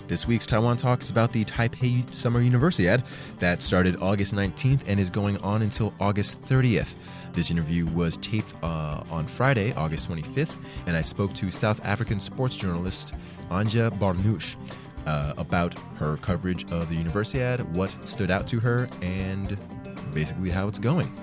This week's Taiwan Talk is about the Taipei Summer Universiade that started August 19th and is going on until August 30th. This interview was taped on Friday, August 25th, and I spoke to South African sports journalist Anje Badenhorst about her coverage of the Universiade, what stood out to her, and basically how it's going.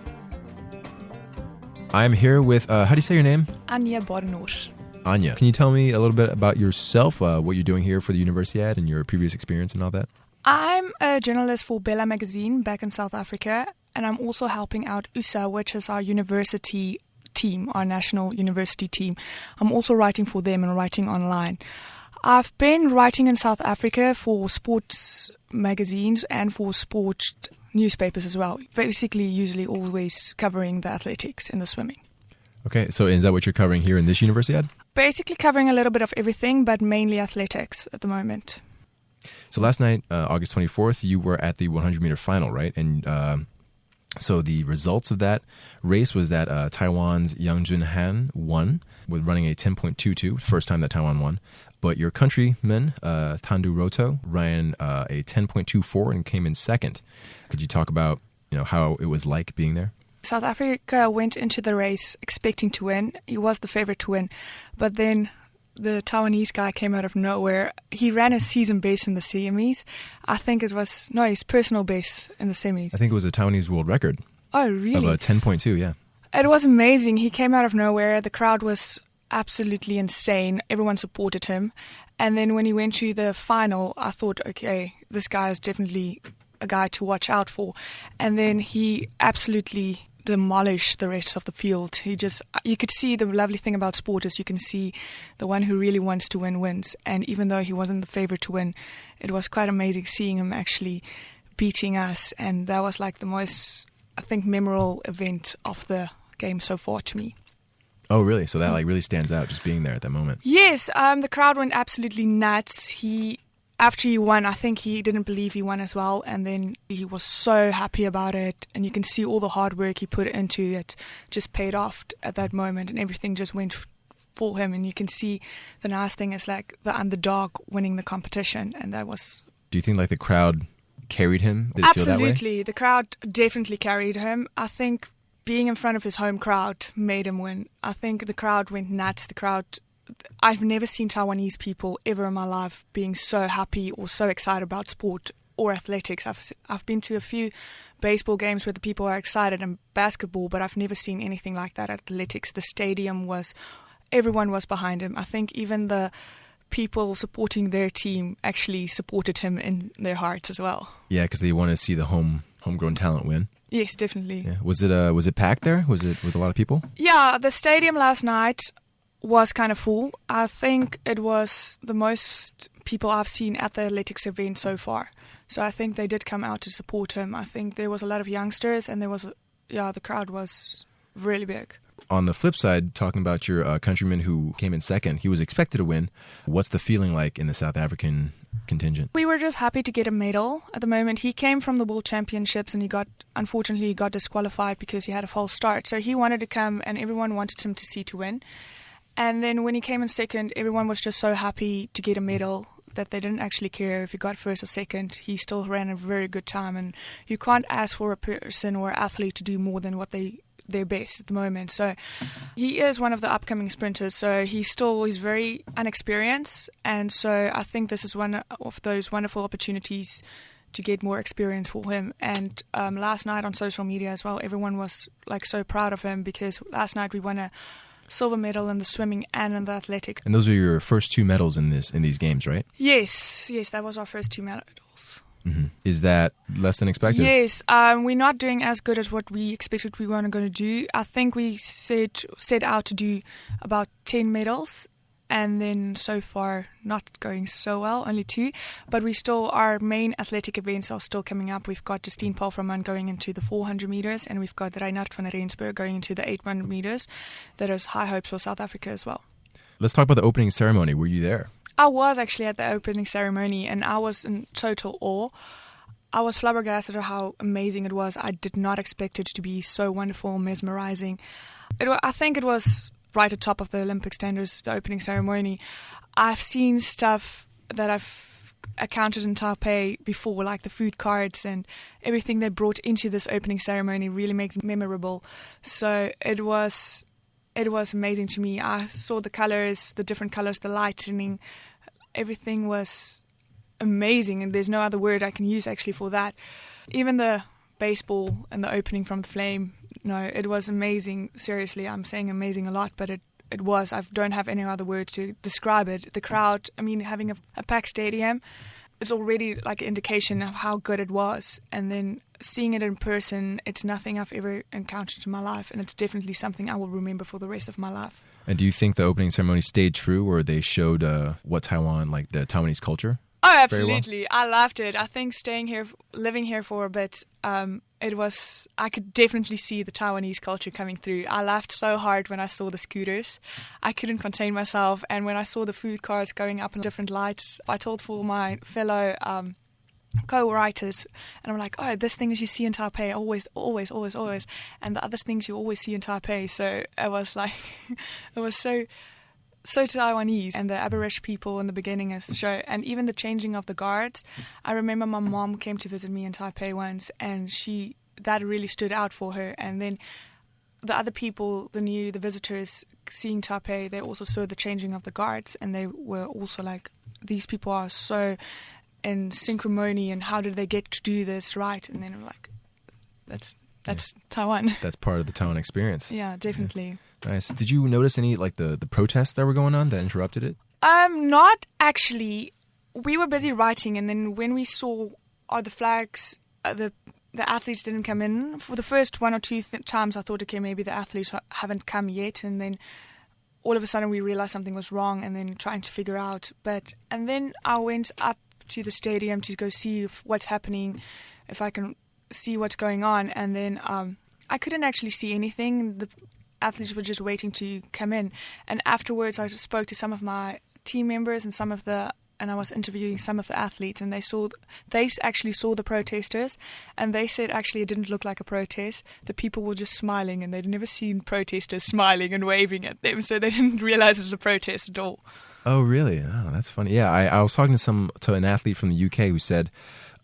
I'm here with, how do you say your name? Anje Badenhorst. Anja, can you tell me a little bit about yourself, what you're doing here for the Universiade and your previous experience and all that? I'm a journalist for Bella magazine back in South Africa, and I'm also helping out USA, which is our university team, our national university team. I'm also writing for them and writing online. I've been writing in South Africa for sports magazines and for sports newspapers as well. Basically, usually always covering the athletics and the swimming. Okay, so is that what you're covering here in this Universiade? Basically covering a little bit of everything, but mainly athletics at the moment. So last night, August 24th, you were at the 100-meter final, right? And so the results of that race was that Taiwan's Yang Junhan won with running a 10.22, first time that Taiwan won. But your countryman, Tandu Roto, ran a 10.24 and came in second. Could you talk about how it was like being there? South Africa went into the race expecting to win. He was the favorite to win. But then the Taiwanese guy came out of nowhere. He ran his season best in the semis. I think it was, his personal best in the semis. I think it was a Taiwanese world record. Oh, really? Of a 10.2, yeah. It was amazing. He came out of nowhere. The crowd was absolutely insane. Everyone supported him. And then when he went to the final, I thought, okay, this guy is definitely a guy to watch out for. And then he absolutely demolished the rest of the field. You could see the lovely thing about sport is you can see the one who really wants to win wins. And even though he wasn't the favorite to win, it was quite amazing seeing him actually beating us. And that was like the most, I think, memorable event of the game so far to me. Oh, really? So that really stands out, just being there at that moment. Yes, the crowd went absolutely nuts. After he won, I think he didn't believe he won as well, and then he was so happy about it, and you can see all the hard work he put into it just paid off at that moment, and everything just went for him, and you can see the nice thing is like the underdog winning the competition, and that was... Do you think the crowd carried him? Did it feel that way? Absolutely, the crowd definitely carried him. I think being in front of his home crowd made him win. I think the crowd went nuts. I've never seen Taiwanese people ever in my life being so happy or so excited about sport or athletics. I've been to a few baseball games where the people are excited and basketball, but I've never seen anything like that at athletics. The stadium everyone was behind him. I think even the people supporting their team actually supported him in their hearts as well. Yeah, because they want to see the homegrown talent win. Yes, definitely. Yeah. Was it packed there? Was it with a lot of people? Yeah, the stadium last night was kind of full. I think it was the most people I've seen at the athletics event so far. So I think they did come out to support him. I think there was a lot of youngsters, and the crowd was really big. On the flip side, talking about your countryman who came in second, he was expected to win. What's the feeling like in the South African contingent? We were just happy to get a medal at the moment. He came from the World Championships and unfortunately he got disqualified because he had a false start. So he wanted to come and everyone wanted him to win. And then when he came in second, everyone was just so happy to get a medal that they didn't actually care if he got first or second. He still ran a very good time, and you can't ask for a person or athlete to do more than what their best at the moment. So he is one of the upcoming sprinters, so he's very inexperienced, and so I think this is one of those wonderful opportunities to get more experience for him. And last night on social media as well, everyone was so proud of him because last night we won a silver medal in the swimming and in the athletics. And those are your first two medals in these games, right? Yes, that was our first two medals. Mm-hmm. Is that less than expected? Yes, we're not doing as good as what we expected we were going to do. I think we set out to do about 10 medals, and then so far not going so well, only 2. But our main athletic events are still coming up. We've got Justine Palfreman going into the 400 meters, and we've got Reinhard van Rensburg going into the 800 meters. That is high hopes for South Africa as well. Let's talk about the opening ceremony. Were you there? I was actually at the opening ceremony, and I was in total awe. I was flabbergasted at how amazing it was. I did not expect it to be so wonderful, mesmerizing. I think it was right at top of the Olympic standards, the opening ceremony. I've seen stuff that I've encountered in Taipei before, like the food carts and everything they brought into this opening ceremony really makes it memorable. So it was amazing to me. I saw the colors, the different colors, the lightning, everything was amazing, and there's no other word I can use actually for that. Even the baseball and the opening from the flame, no, it was amazing. Seriously, I'm saying amazing a lot, but it was. I don't have any other words to describe it. The crowd, I mean, having a packed stadium is already like an indication of how good it was. And then seeing it in person, it's nothing I've ever encountered in my life, and it's definitely something I will remember for the rest of my life. And do you think the opening ceremony stayed true, or they showed what Taiwan, like the Taiwanese culture? Oh, absolutely. Well? I loved it. I think living here for a bit, I could definitely see the Taiwanese culture coming through. I laughed so hard when I saw the scooters. I couldn't contain myself. And when I saw the food cars going up in different lights, I told for my fellow co-writers, and I'm like, oh, this thing you see in Taipei, always, always, always, always. And the other things you always see in Taipei. So it was like, it was so Taiwanese, and the Aboriginal people in the beginning as the show, and even the changing of the guards. I remember my mom came to visit me in Taipei once, and that really stood out for her. And then the other people, the visitors seeing Taipei, they also saw the changing of the guards, and they were also like, these people are so in synchrony, and how did they get to do this right? And then I'm like, that's Taiwan. That's part of the Taiwan experience. Yeah, definitely. Yeah. Nice. Did you notice any, like, the protests that were going on that interrupted it? Not actually. We were busy writing, and then when we saw the flags, the athletes didn't come in. For the first one or two times, I thought, okay, maybe the athletes haven't come yet, and then all of a sudden we realized something was wrong, and then trying to figure out. And then I went up to the stadium to go see what's happening, if I can see what's going on, and then I couldn't actually see anything. The athletes were just waiting to come in, and afterwards I spoke to some of my team members and I was interviewing some of the athletes, and they actually saw the protesters, and they said actually it didn't look like a protest. The people were just smiling, and they'd never seen protesters smiling and waving at them, so they didn't realize it was a protest at all. Oh, really? Oh, that's funny. Yeah, I was talking to an athlete from the UK who said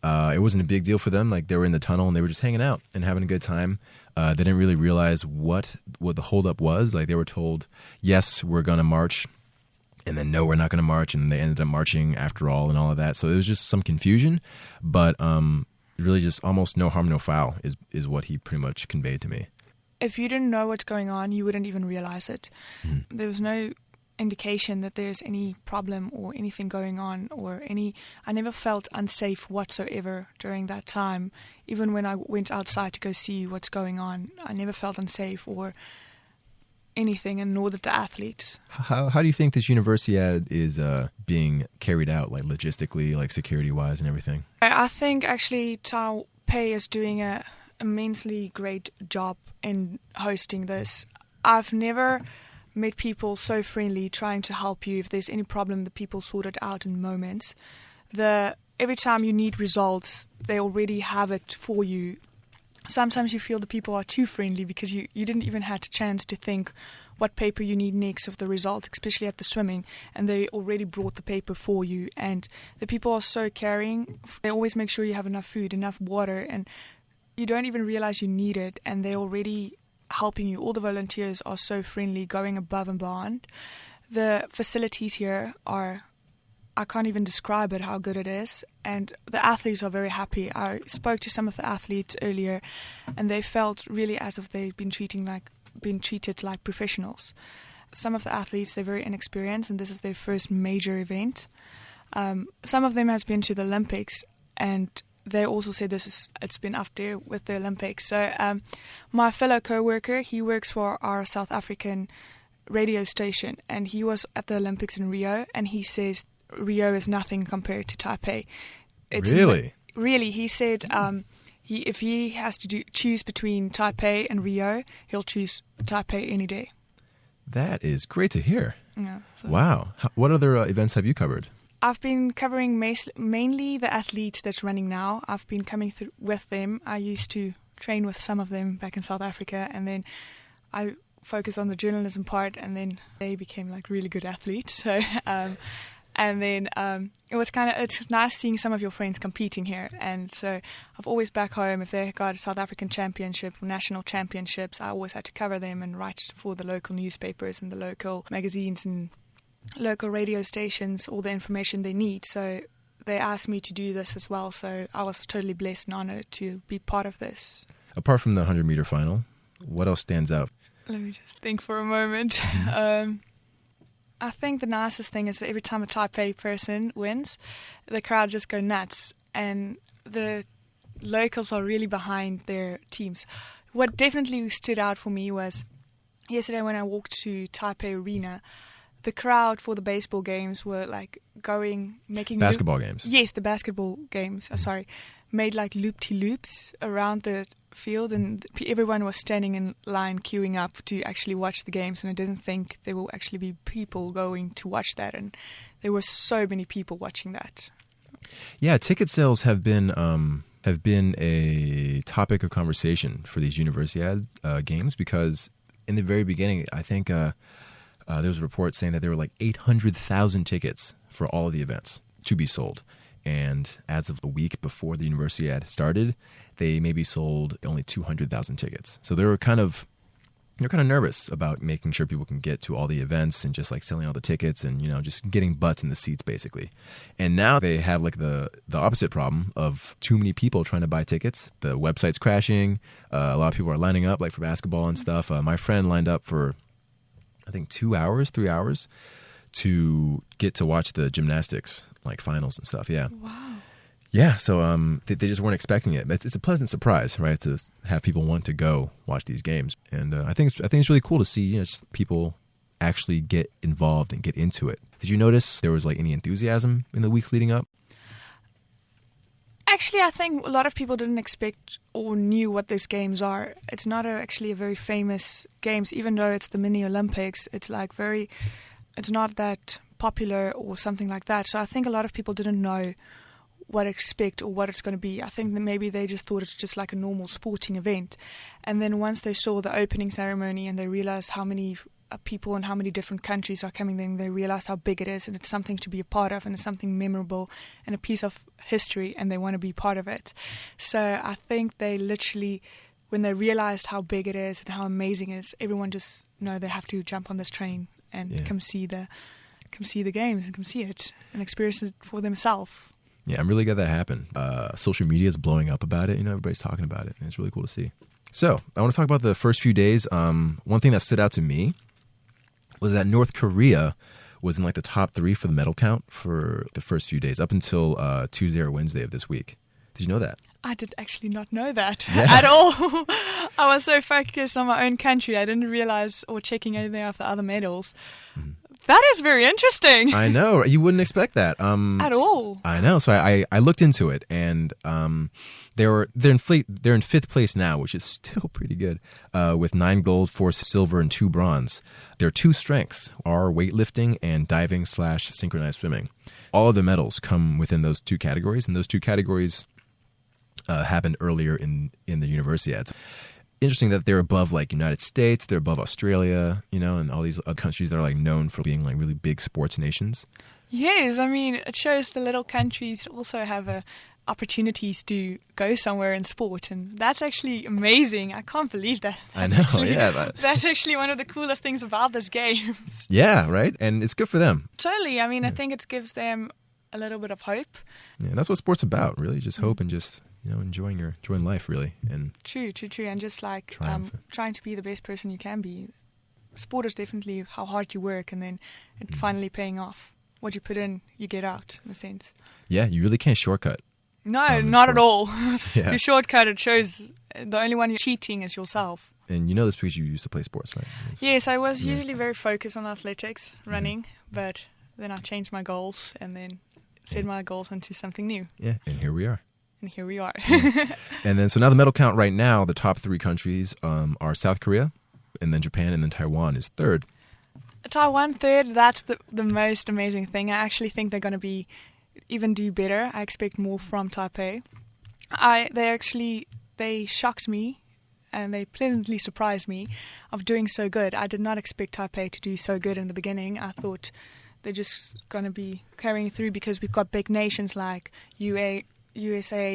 it wasn't a big deal for them. Like, they were in the tunnel and they were just hanging out and having a good time. They didn't really realize what the holdup was. Like, they were told, yes, we're going to march, and then no, we're not going to march, and they ended up marching after all and all of that. So it was just some confusion, but really just almost no harm, no foul is what he pretty much conveyed to me. If you didn't know what's going on, you wouldn't even realize it. There was no indication that there's any problem or anything going on I never felt unsafe whatsoever during that time. Even when I went outside to go see what's going on, I never felt unsafe or anything, and nor did the athletes. How do you think this Universiade is being carried out, like logistically, like security-wise and everything? I think actually Taipei is doing an immensely great job in hosting this. I've never met people so friendly, trying to help you. If there's any problem, the people sort it out in moments. Every time you need results, they already have it for you. Sometimes you feel the people are too friendly because you didn't even have a chance to think what paper you need next of the results, especially at the swimming, and they already brought the paper for you. And the people are so caring. They always make sure you have enough food, enough water, and you don't even realize you need it, and they already helping you. All the volunteers are so friendly, going above and beyond. The facilities here I can't even describe it, how good it is. And the athletes are very happy. I spoke to some of the athletes earlier, and they felt really as if they've been treated like professionals. Some of the athletes, they're very inexperienced, and this is their first major event. Some of them has been to the Olympics, and they also said it's been up there with the Olympics. So my fellow co-worker, he works for our South African radio station, and he was at the Olympics in Rio, and he says Rio is nothing compared to Taipei. Really? Really, he said if he has to choose between Taipei and Rio, he'll choose Taipei any day. That is great to hear. Yeah, so. Wow. What other events have you covered? I've been covering mainly the athletes that's running now. I've been coming through with them. I used to train with some of them back in South Africa, and then I focused on the journalism part, and then they became like really good athletes. So And then it's nice seeing some of your friends competing here. And so I've always back home, if they got a South African championship or national championships, I always had to cover them and write for the local newspapers and the local magazines and local radio stations all the information they need. So they asked me to do this as well. So I was totally blessed and honored to be part of this. Apart from the 100-meter final, what else stands out? Let me just think for a moment. I think the nicest thing is that every time a Taipei person wins, the crowd just go nuts, and the locals are really behind their teams. What definitely stood out for me was yesterday when I walked to Taipei Arena, the crowd for the baseball games were like making basketball games. Yes, the basketball games. Made like loop-de-loops around the field, and everyone was standing in line queuing up to actually watch the games, and I didn't think there will actually be people going to watch that, and there were so many people watching that. Yeah, ticket sales have been a topic of conversation for these Universiade games, because in the very beginning, I think there was a report saying that there were like 800,000 tickets for all of the events to be sold. And as of a week before the Universiade started, they maybe sold only 200,000 tickets. So they're kind of nervous about making sure people can get to all the events and just like selling all the tickets and, just getting butts in the seats basically. And now they have like the opposite problem of too many people trying to buy tickets. The website's crashing. A lot of people are lining up like for basketball and stuff. My friend lined up for, I think, 3 hours to get to watch the gymnastics like finals and stuff. Yeah. Wow. Yeah. So they just weren't expecting it. It's a pleasant surprise, right? To have people want to go watch these games, and I think it's really cool to see just people actually get involved and get into it. Did you notice there was like any enthusiasm in the weeks leading up? Actually, I think a lot of people didn't expect or knew what these games are. It's not actually a very famous games, even though it's the mini Olympics. It's not that popular or something like that. So I think a lot of people didn't know what to expect or what it's going to be. I think that maybe they just thought it's just like a normal sporting event. And then once they saw the opening ceremony and they realized how many people and how many different countries are coming, then they realized how big it is, and it's something to be a part of, and it's something memorable and a piece of history, and they want to be part of it. So I think they literally, when they realized how big it is and how amazing it is, everyone just know they have to jump on this train and come see the games and come see it and experience it for themselves. Yeah, I'm really glad that happened. Social media is blowing up about it. Everybody's talking about it, and it's really cool to see. So I want to talk about the first few days. One thing that stood out to me was that North Korea was in like the top 3 for the medal count for the first few days up until Tuesday or Wednesday of this week. Did you know that? I did actually not know that at all. I was so focused on my own country, I didn't realize or checking anything of the other medals. Mm-hmm. That is very interesting. I know. You wouldn't expect that. At all. I know. So I looked into it, and they're in 5th place now, which is still pretty good, with 9 gold, 4 silver, and 2 bronze. Their 2 strengths are weightlifting and diving / synchronized swimming. All of the medals come within those 2 categories, and those 2 categories happened earlier in the Universiades. Interesting that they're above like United States, they're above Australia, and all these other countries that are like known for being like really big sports nations. Yes, I mean, it shows the little countries also have opportunities to go somewhere in sport, and that's actually amazing. I can't believe that. That's actually one of the coolest things about this games. Yeah, right? And it's good for them. Totally. I mean, I think it gives them a little bit of hope. Yeah, and that's what sport's about, really, just hope and just enjoying life, really. And true, and just like trying to be the best person you can be. Sport is definitely how hard you work, and then it finally paying off. What you put in, you get out, in a sense. Yeah, you really can't shortcut. No, not at all. You shortcut, it shows the only one you're cheating is yourself. And you know this because you used to play sports, right? Yes, I was usually very focused on athletics, running, but then I changed my goals and then set my goals into something new. Yeah, and here we are. Yeah. And then, so now the medal count right now, the top 3 countries are South Korea, and then Japan, and then Taiwan is 3rd. Taiwan 3rd, that's the most amazing thing. I actually think they're going to even do better. I expect more from Taipei. They shocked me, and they pleasantly surprised me of doing so good. I did not expect Taipei to do so good in the beginning. I thought they're just going to be carrying through because we've got big nations like USA,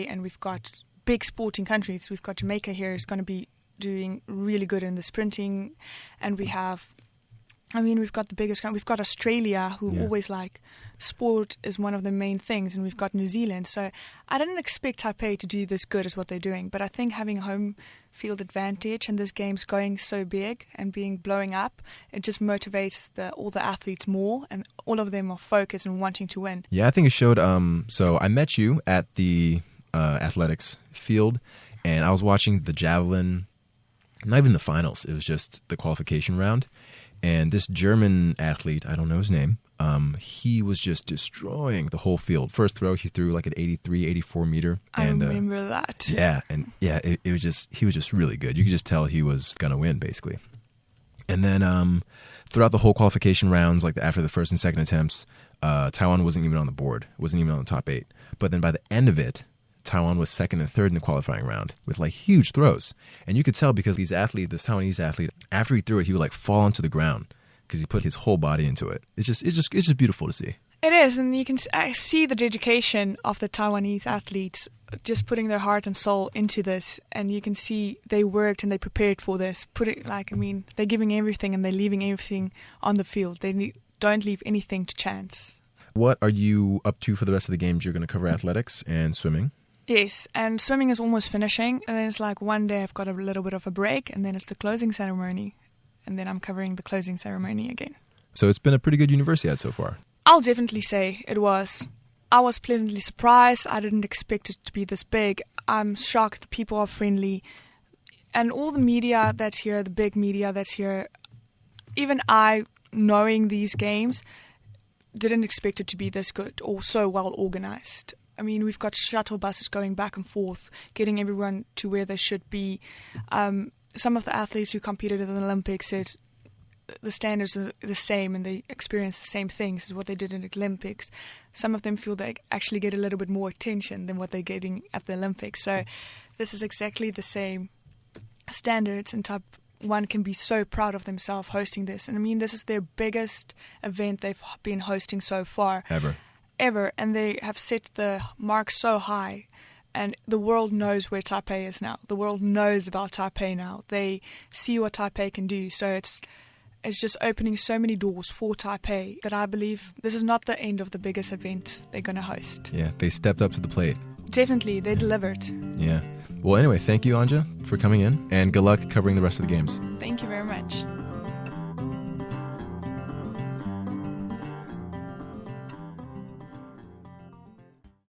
and we've got big sporting countries. We've got Jamaica here is going to be doing really good in the sprinting, and we've got the biggest country. We've got Australia, who always like sport is one of the main things, and we've got New Zealand. So I didn't expect Taipei to do this good as what they're doing, but I think having home field advantage and this game's going so big and blowing up, it just motivates all the athletes more, and all of them are focused and wanting to win. Yeah, I think it showed. So I met you at the athletics field, and I was watching the javelin. Not even the finals. It was just the qualification round. And this German athlete, I don't know his name, he was just destroying the whole field. First throw, he threw like an 83, 84 meter. I remember that. Yeah, and he was just really good. You could just tell he was going to win, basically. And then throughout the whole qualification rounds, like after the first and second attempts, Taiwan wasn't even on the board, wasn't even on the top 8. But then by the end of it, Taiwan was second and third in the qualifying round with like huge throws. And you could tell because this Taiwanese athlete, after he threw it, he would like fall onto the ground because he put his whole body into it. It's just beautiful to see. It is, and you can see the dedication of the Taiwanese athletes just putting their heart and soul into this, and you can see they worked and they prepared for this. They're giving everything and they're leaving everything on the field. They don't leave anything to chance. What are you up to for the rest of the games? You're going to cover athletics and swimming? Yes, and swimming is almost finishing, and then it's like one day I've got a little bit of a break, and then it's the closing ceremony, and then I'm covering the closing ceremony again. So it's been a pretty good Universiade so far. I'll definitely say it was. I was pleasantly surprised. I didn't expect it to be this big. I'm shocked the people are friendly, and all the media that's here, the big media that's here, even I, knowing these games, didn't expect it to be this good or so well organized. I mean, we've got shuttle buses going back and forth, getting everyone to where they should be. Some of the athletes who competed in the Olympics said the standards are the same and they experience the same things as what they did in the Olympics. Some of them feel they actually get a little bit more attention than what they're getting at the Olympics. So this is exactly the same standards, and Taiwan can be so proud of themselves hosting this. And I mean, this is their biggest event they've been hosting so far. Ever, and they have set the mark so high, and the world knows where Taipei is now. The world knows about Taipei now. They see what Taipei can do, so it's just opening so many doors for Taipei that I believe this is not the end of the biggest event they're going to host. Yeah, they stepped up to the plate. Definitely, they delivered. Yeah. Well, anyway, thank you, Anja, for coming in, and good luck covering the rest of the games. Thank you very much.